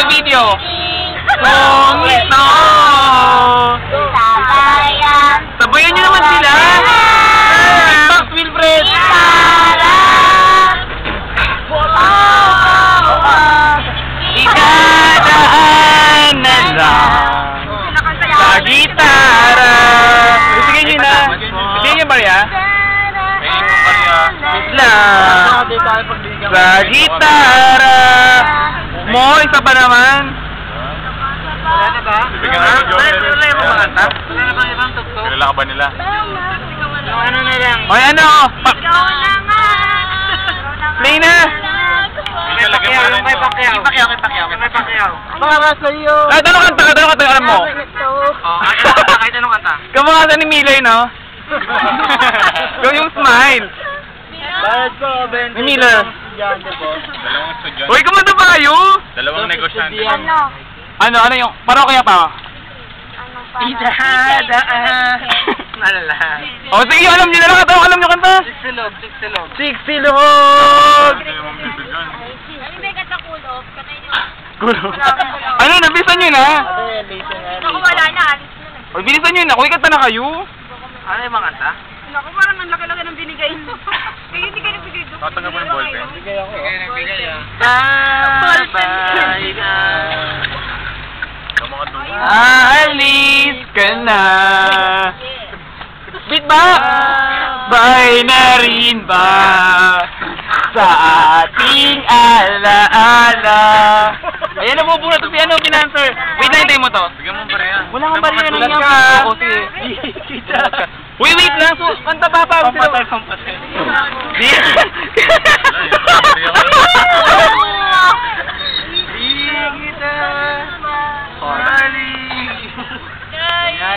Video. Kung ito. Sabayan nyo naman sila. Max Wilfred. Ikadaanan lang sa gitara. Sige nyo na. Sige nyo Maria. Sa gitara. Mo, isa pa naman. Wala na ba? Bibigyan na yung Joel. Wala na yung mga kanta? Wala na ba ibang tugtog? Kilala ka ba nila? Yung ano na lang. Oy, ano? Play na! Kay Pacquiao, yung kay Pacquiao. Kay Pacquiao. Para sa iyo. Kahit anong kanta, alam mo? Kahit anong kanta. Kamukha ni Miloy, no? Yung smile. Bayad ko, 20. Ni Miller. Dalawang estudyante. Uy, kumanda ba kayo? Dalawang negosyante. Ano yung, parang kaya pa? Malala. O sige, alam nyo na lang kanta, alam nyo kanta? Sixilog. Sixilog! Ano yung bibigyan? Gulo. Ano, nabisan nyo na? Wala na, alis na. Uy, bilisan nyo na, kuwi kanta na kayo. Ano yung mga kanta? Naku, parang ang laki-laki ng binigay mo. Kaya hindi ka nagbigay doon. Tatanggap mo yung ballpen. Bigay ako. Nagbigay ah. Babay ka. Yung mga dugo. Aalis ka na. Beat ba? Bay na rin ba sa ating alaala? Ayan, nabubura ito si ano, pinanser. Wait lang, hintayin mo to. Bigyan mo ba rin yan? Wala kang bari na nga. O, sige. Wait lang. So, kanta pa pa. Pampatay. Di? Wala, yung